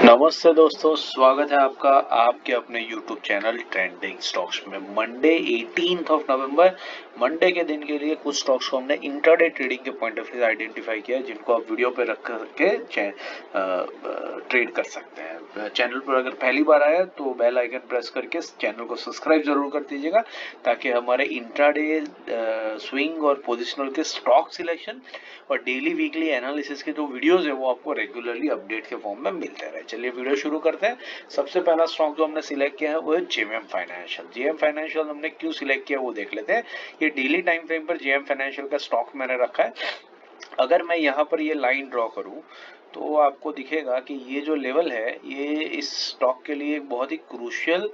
नमस्ते दोस्तों, स्वागत है आपका आपके अपने YouTube चैनल ट्रेंडिंग स्टॉक्स में। मंडे 18 ऑफ नवंबर, मंडे के दिन के लिए कुछ स्टॉक्स को हमने इंट्राडे ट्रेडिंग के पॉइंट ऑफ व्यू से आइडेंटिफाई किया है, जिनको आप वीडियो पे रख करके ट्रेड कर सकते हैं। चैनल पर अगर पहली बार आया तो बेल आइकन प्रेस करके चैनल को सब्सक्राइब जरूर कर दीजिएगा, ताकि हमारे इंट्राडे स्विंग और पोजिशनल के स्टॉक सिलेक्शन और डेली वीकली एनालिसिस के जो वीडियोस है वो आपको रेगुलरली अपडेट के फॉर्म में मिलते रहे। चलिए वीडियो शुरू करते हैं। सबसे पहला स्टॉक जो हमने सिलेक्ट किया है वो है जेएम फाइनेंशियल। जेएम फाइनेंशियल हमने क्यों सिलेक्ट किया वो देख लेते हैं। ये डेली टाइम फ्रेम पर जेएम फाइनेंशियल का स्टॉक मैंने रखा है। अगर मैं यहाँ पर ये लाइन ड्रॉ करूँ तो आपको दिखेगा कि ये जो लेवल है ये इस स्टॉक के लिए एक बहुत ही क्रूशियल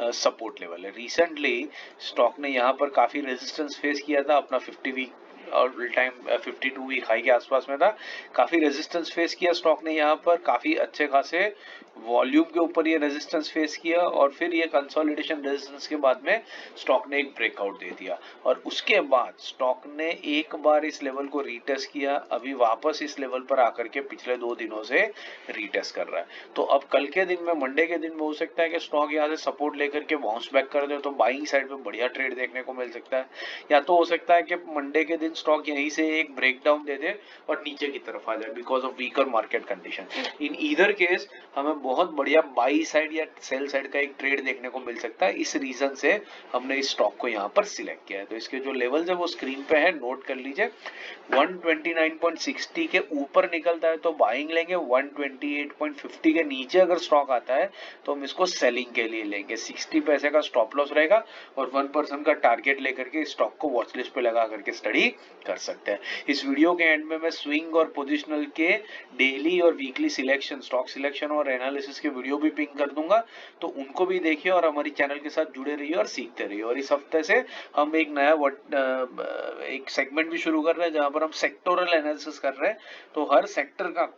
सपोर्ट लेवल है। रिसेंटली स्टॉक ने यहाँ पर काफी रेजिस्टेंस फेस किया था, अपना 50 week all time 52 week high के आसपास में था। काफी रेजिस्टेंस फेस किया स्टॉक ने यहाँ पर, काफी अच्छे खासे वॉल्यूम के ऊपर ये रेजिस्टेंस फेस किया और फिर ये कंसोलिडेशन रेजिस्टेंस के बाद में स्टॉक ने एक ब्रेकआउट दे दिया और उसके बाद स्टॉक ने एक बार इस लेवल को रीटेस्ट किया। अभी वापस इस लेवल पर आकर के पिछले 2 दिनों से रीटेस्ट कर रहा है। तो अब कल के दिन में, मंडे के दिन में हो सकता है कि स्टॉक यहाँ से सपोर्ट लेकर के बाउंस बैक कर दे, तो बाइंग साइड पे बढ़िया ट्रेड देखने को मिल सकता है। या तो हो सकता है कि मंडे के दिन स्टॉक यहीं से एक ब्रेकडाउन दे दे और नीचे की तरफ आ जाए because of weaker market condition. In either case हमें बहुत बढ़िया बाई साइड या सेल साइड का एक ट्रेड देखने को मिल सकता है। इस रीजन से हमने इस स्टॉक को यहाँ पर सिलेक्ट किया है। तो इसके जो लेवल्स है वो स्क्रीन पे है, नोट कर लीजिए। 129.60 के ऊपर निकलता है तो बाइंग लेंगे, 128.50 के नीचे अगर स्टॉक आता है तो हम इसको सेलिंग के लिए लेंगे। 60 पैसे का स्टॉप लॉस रहेगा और 1% का टारगेट लेकर के स्टॉक को वॉच लिस्ट पे लगा करके स्टडी कर सकते हैं। इस वीडियो के एंड में मैं स्विंग और पोजिशनल के डेली और वीकली सिलेक्शन, स्टॉक सिलेक्शन और एनालिसिस के वीडियो भी पिंग कर दूंगा, तो उनको भी देखिए और हमारी चैनल के साथ जुड़े रहिए और सीखते रहिए। और इस हफ्ते से हम एक नया एक सेगमेंट भी शुरू कर रहे हैं जहां पर हम सेक्टोरल एनालिसिस कर रहे हैं। तो हर सेक्टर का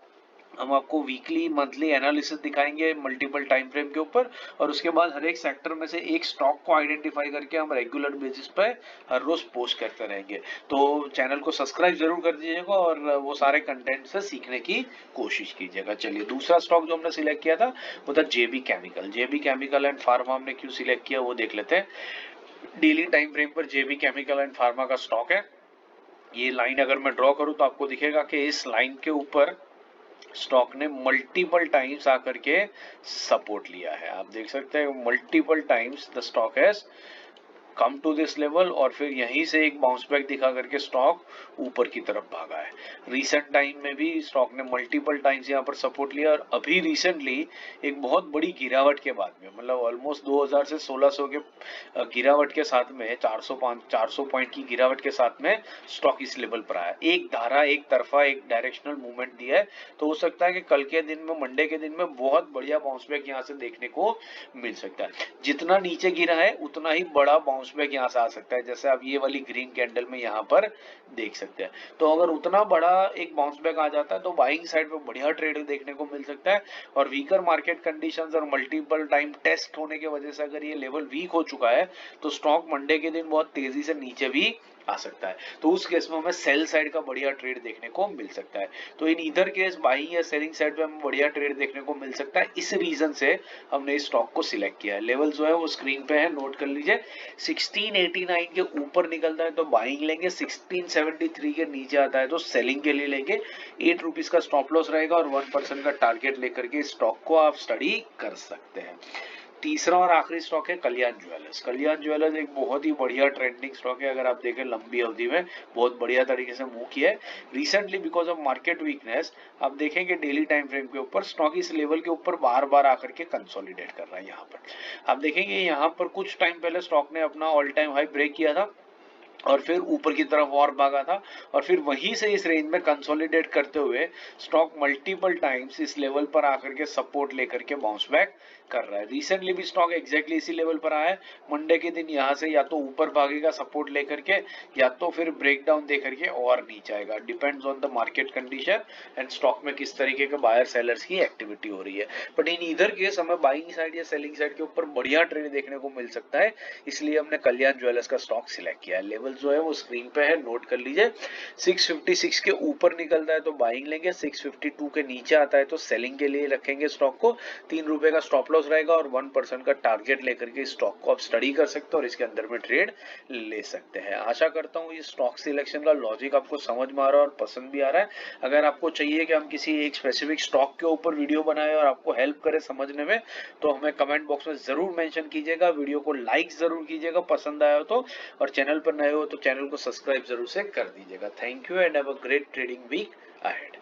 हम आपको वीकली मंथली एनालिसिस दिखाएंगे मल्टीपल टाइम फ्रेम के ऊपर, और उसके बाद हर एक सेक्टर में से एक स्टॉक को आइडेंटिफाई करके हम रेगुलर बेसिस पे हर रोज पोस्ट करते रहेंगे। तो चैनल को सब्सक्राइब जरूर कर दीजिएगा और वो सारे कंटेंट से सीखने की कोशिश कीजिएगा। चलिए दूसरा स्टॉक जो हमने सिलेक्ट किया था वो था JB chemical. JB chemical and pharma हमने क्यों सिलेक्ट किया वो देख लेते हैं। डेली टाइम फ्रेम पर जेबी केमिकल एंड फार्मा का स्टॉक है। ये लाइन अगर मैं ड्रॉ करूं तो आपको दिखेगा कि इस लाइन के ऊपर स्टॉक ने मल्टीपल टाइम्स आकर के सपोर्ट लिया है। आप देख सकते हैं multiple times the stock has come to this level और फिर यहीं से एक बाउंस बैक दिखा करके स्टॉक ऊपर की तरफ भागा है। रिसेंट टाइम में भी स्टॉक ने मल्टीपल टाइम्स यहाँ पर सपोर्ट लिया और अभी रिसेंटली एक बहुत बड़ी गिरावट के बाद में, मतलब ऑलमोस्ट 2000 से 1600 के गिरावट के साथ में 400 पॉइंट की गिरावट के साथ में स्टॉक इस लेवल पर आया। एक धारा, एक तरफा, एक डायरेक्शनल मूवमेंट दिया है। तो हो सकता है कि कल के दिन में, मंडे के दिन में बहुत बढ़िया बाउंस बैक यहाँ से देखने को मिल सकता है। जितना नीचे गिरा है उतना ही बड़ा बाउंस बैक यहाँ से आ सकता है, जैसे आप ये वाली ग्रीन कैंडल में यहाँ पर देख सकते हैं। तो अगर उतना बड़ा एक बाउंस बैक आ जाता है तो बाइंग साइड पे बढ़िया ट्रेड देखने को मिल सकता है। और वीकर मार्केट कंडीशंस और मल्टीपल टाइम टेस्ट होने की वजह से अगर ये लेवल वीक हो चुका है तो स्टॉक मंडे के दिन बहुत तेजी से नीचे भी आ सकता है। तो उस केस में हमें सेल साइड का बढ़िया ट्रेड देखने को मिल सकता है। तो इन इधर केस बाइंग या सेलिंग साइड पे हमें बढ़िया ट्रेड देखने को मिल सकता है। इस रीजन से हमने इस स्टॉक को सिलेक्ट किया है। लेवल जो है वो स्क्रीन पे है, नोट कर लीजिए। 1689 के ऊपर निकलता है तो बाइंग लेंगे, 1673 के नीचे आता है तो सेलिंग के लिए लेंगे। 8 रुपीज का स्टॉप लॉस रहेगा और 1% का टारगेट लेकर के स्टॉक को आप स्टडी कर सकते हैं। तीसरा और आखिरी स्टॉक है कल्याण ज्वेलर्स। कल्याण ज्वेलर्स एक बहुत ही बढ़िया ट्रेंडिंग स्टॉक है। अगर आप देखें लंबी अवधि में बहुत बढ़िया तरीके से मूव किया है। Recently because of market weakness आप देखेंगे डेली टाइम फ्रेम के ऊपर स्टॉक इस लेवल के ऊपर बार बार आकर के कंसोलिडेट कर रहा है। यहाँ पर आप देखेंगे यहाँ पर कुछ टाइम पहले स्टॉक ने अपना ऑल टाइम हाई ब्रेक किया था और फिर ऊपर की तरफ और भागा था और फिर वहीं से इस रेंज में कंसोलिडेट करते हुए स्टॉक मल्टीपल टाइम्स इस लेवल पर आकर के सपोर्ट लेकर के बाउंस बैक कर रहा है। रिसेंटली भी स्टॉक एग्जैक्टली इसी लेवल पर आया है। मंडे के दिन यहाँ से या तो ऊपर भागेगा सपोर्ट लेकर के या तो फिर ब्रेकडाउन दे करके और नीचे आएगा। Depends on the market condition and stock में किस तरीके के बायर सेलर्स की एक्टिविटी हो रही है। बट इन इधर केस हमें बाइंग साइड या सेलिंग साइड के ऊपर बढ़िया ट्रेड देखने को मिल सकता है, इसलिए हमने कल्याण ज्वेलर्स का स्टॉक सिलेक्ट किया है। लेवल लेवल जो है वो स्क्रीन पे है, नोट कर लीजिए। 656 के ऊपर निकलता है तो बाइंग लेंगे, 652 के नीचे आता है तो सेलिंग के लिए रखेंगे स्टॉक को। 3 रुपए का स्टॉप लॉस रहेगा और 1% का टारगेट लेकर के स्टॉक को आप स्टडी कर सकते हो और इसके अंदर में ट्रेड ले सकते हैं। आशा करता हूँ ये स्टॉक सिलेक्शन का लॉजिक आपको समझ में आ रहा है और पसंद भी आ रहा है। अगर आपको चाहिए कि हम किसी एक स्पेसिफिक स्टॉक के ऊपर वीडियो बनाए और आपको हेल्प करें समझने में, तो हमें कमेंट बॉक्स में जरूर मेंशन कीजिएगा। वीडियो को लाइक जरूर कीजिएगा पसंद आया हो तो, और चैनल पर नए हो तो चैनल को सब्सक्राइब जरूर से कर दीजिएगा। Thank you and have a great trading week ahead.